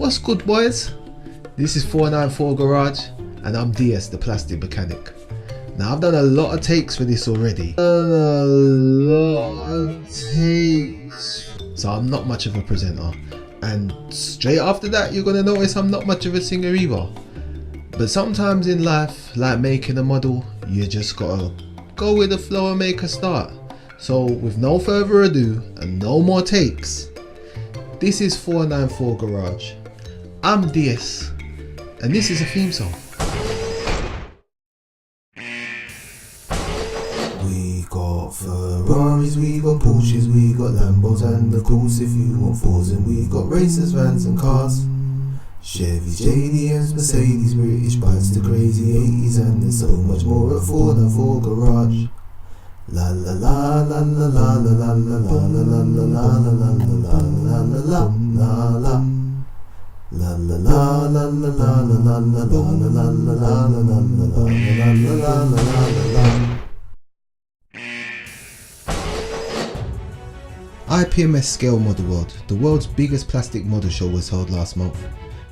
What's good, boys? This is 494 Garage and I'm DS, the plastic mechanic. Now I've done a lot of takes for this already. So I'm not much of a presenter. And straight after that you're gonna notice I'm not much of a singer either. But sometimes in life, like making a model, you just gotta go with the flow and make a start. So with no further ado and no more takes, this is 494 Garage. I'm DS and this is a theme song. We got Ferraris, we got Porsches, we got Lambos, and of course if you want fours, and we got racers, vans and cars. Chevys, JDMs, Mercedes, British bikes, the crazy 80s, and there's so much more at 494 Garage. La la la la la la la la la la la la la la la la la la la. La la la la la la la la la la la la la. IPMS Scale Model World, the world's biggest plastic model show, was held last month.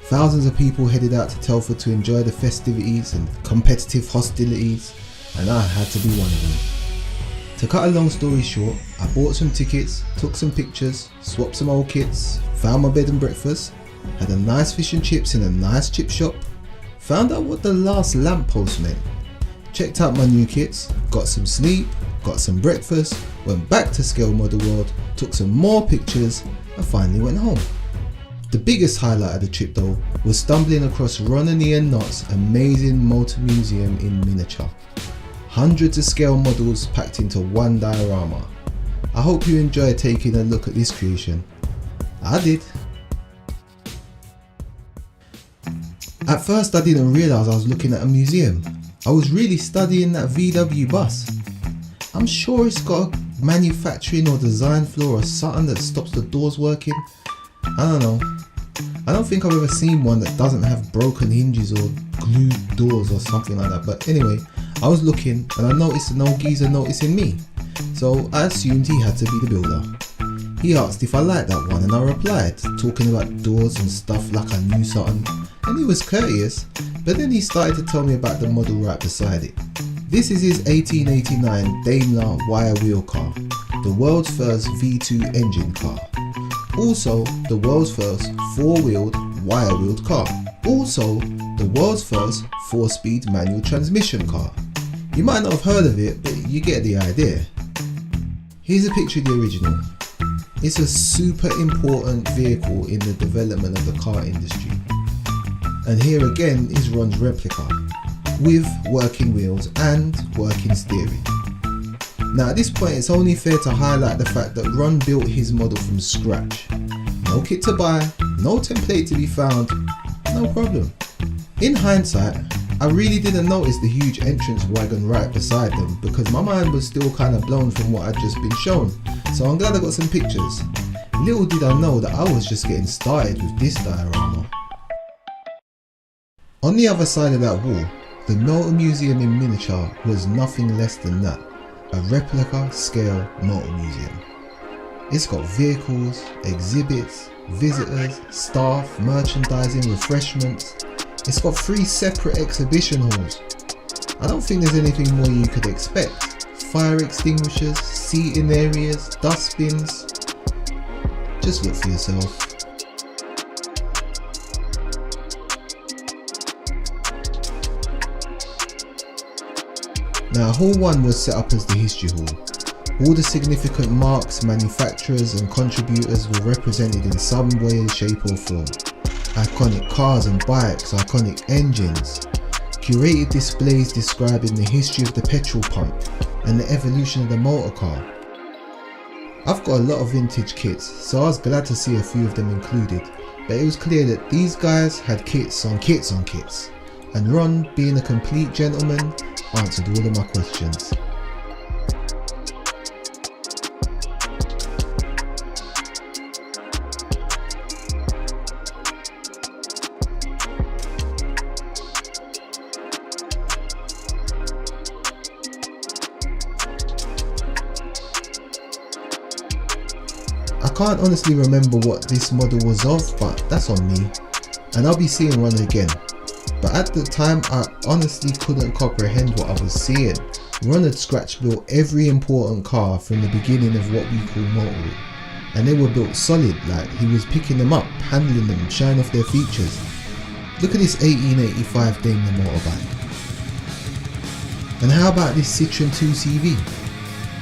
Thousands of people headed out to Telford to enjoy the festivities and competitive hostilities, and I had to be one of them. To cut a long story short, I bought some tickets, took some pictures, swapped some old kits, found my bed and breakfast, had a nice fish and chips in a nice chip shop, found out what the last lamppost meant, checked out my new kits, got some sleep, got some breakfast, went back to Scale Model World, took some more pictures and finally went home. The biggest highlight of the trip though was stumbling across Ron and Ian Knott's amazing motor museum in miniature. Hundreds of scale models packed into one diorama. I hope you enjoy taking a look at this creation. I did. At first I didn't realise I was looking at a museum. I was really studying that VW bus. I'm sure it's got a manufacturing or design flaw or something that stops the doors working. I don't know. I don't think I've ever seen one that doesn't have broken hinges or glued doors or something like that. But anyway, I was looking and I noticed an old geezer noticing me. So I assumed he had to be the builder. He asked if I liked that one and I replied, talking about doors and stuff like I knew something. And he was courteous, but then he started to tell me about the model right beside it. This is his 1889 Daimler wire wheel car, the world's first V2 engine car. Also, the world's first four-wheeled wire-wheeled car. Also, the world's first 4-speed manual transmission car. You might not have heard of it, but you get the idea. Here's a picture of the original. It's a super important vehicle in the development of the car industry. And here again is Ron's replica, with working wheels and working steering. Now at this point it's only fair to highlight the fact that Ron built his model from scratch. No kit to buy, no template to be found, no problem. In hindsight, I really didn't notice the huge entrance wagon right beside them because my mind was still kind of blown from what I'd just been shown, so I'm glad I got some pictures. Little did I know that I was just getting started with this diorama. On the other side of that wall, the Motor Museum in miniature was nothing less than that. A replica scale motor museum. It's got vehicles, exhibits, visitors, staff, merchandising, refreshments. It's got 3 separate exhibition halls. I don't think there's anything more you could expect. Fire extinguishers, seating areas, dustbins. Just look for yourself. Now Hall 1 was set up as the history hall. All the significant marks, manufacturers and contributors were represented in some way, shape or form. Iconic cars and bikes, iconic engines. Curated displays describing the history of the petrol pump and the evolution of the motor car. I've got a lot of vintage kits, so I was glad to see a few of them included, but it was clear that these guys had kits on kits on kits. And Ron, being a complete gentleman, answered all of my questions. I can't honestly remember what this model was of, but that's on me. and I'll be seeing one again. But at the time I honestly couldn't comprehend what I was seeing. Ron had scratch built every important car from the beginning of what we call motorway, and they were built solid, like he was picking them up, handling them, showing off their features. Look at this 1885 Daimler motorbike. And how about this Citroen 2CV?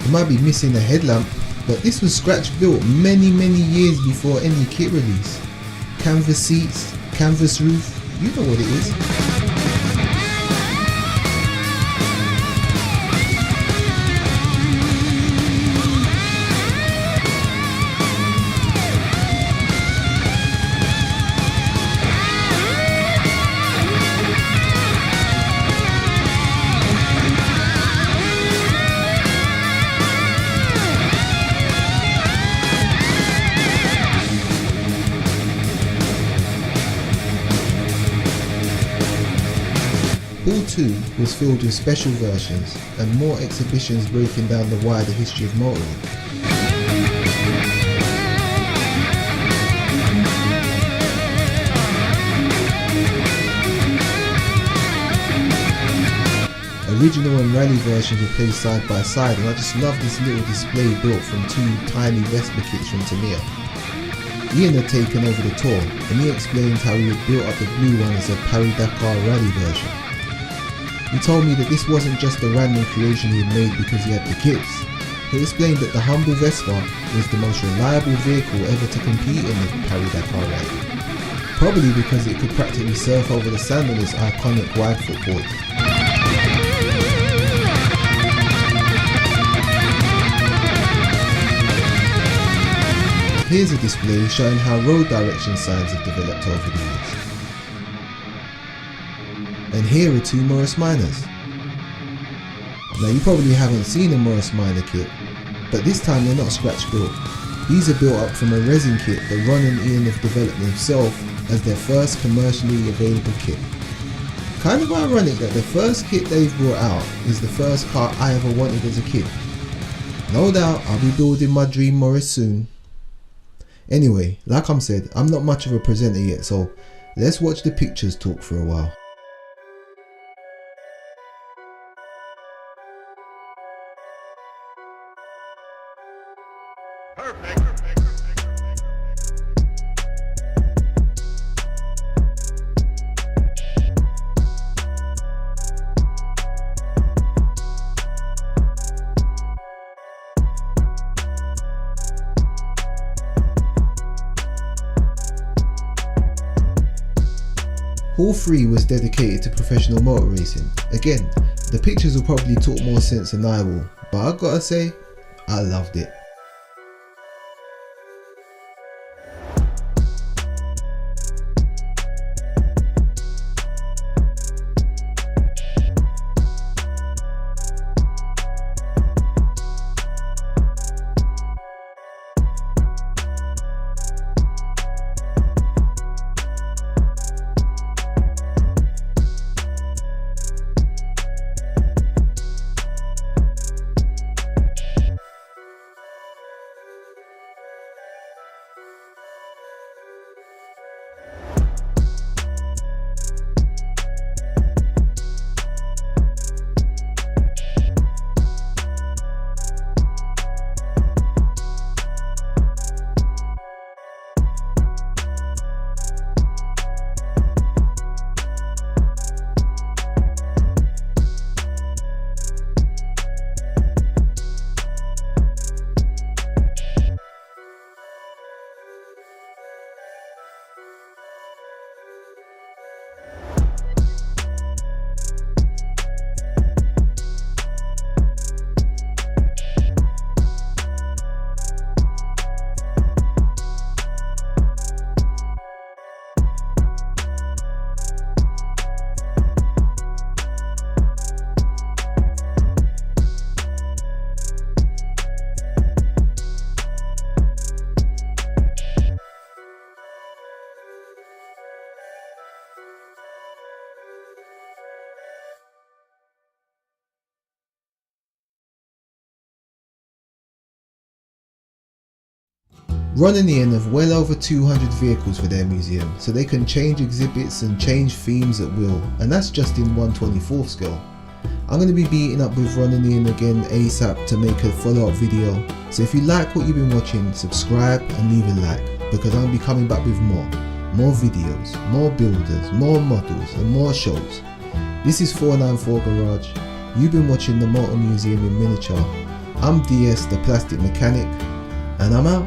It might be missing a headlamp, but this was scratch built many years before any kit release. Canvas seats, canvas roof, you know what it is. Hall 2 was filled with special versions and more exhibitions breaking down the wider history of motoring. Original and rally versions were placed side by side, and I just love this little display built from two tiny Vespa kits from Tamiya. Ian had taken over the tour, and he explained how he had built up the blue one as a Paris-Dakar rally version. He told me that this wasn't just a random creation he had made because he had the kits. He explained that the humble Vespa was the most reliable vehicle ever to compete in the Paris-Dakar rally. Probably because it could practically surf over the sand on its iconic wide footboard. Here's a display showing how road direction signs have developed over the years. And here are two Morris Minors. Now you probably haven't seen a Morris Minor kit, but this time they're not scratch built. These are built up from a resin kit that Ron and Ian have developed themselves as their first commercially available kit. Kind of ironic that the first kit they've brought out is the first car I ever wanted as a kid. No doubt I'll be building my dream Morris soon. Anyway, like I said, I'm not much of a presenter yet, so let's watch the pictures talk for a while. Hall 3 was dedicated to professional motor racing. Again, the pictures will probably talk more sense than I will, but I gotta say, I loved it. Ronanian have well over 200 vehicles for their museum, so they can change exhibits and change themes at will, and that's just in 1/24th scale. I'm going to be meeting up with Ronanian again ASAP to make a follow-up video, so if you like what you've been watching, subscribe and leave a like, because I'm going to be coming back with more videos, more builders, more models and more shows. This is 494 Garage. You've been watching the Motor Museum in Miniature. I'm DS the Plastic Mechanic, and I'm out.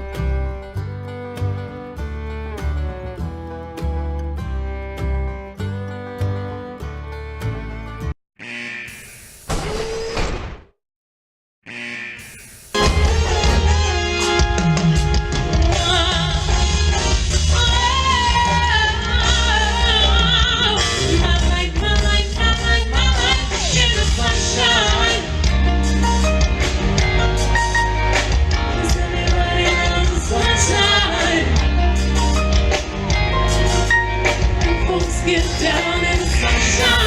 Get down in the sunshine.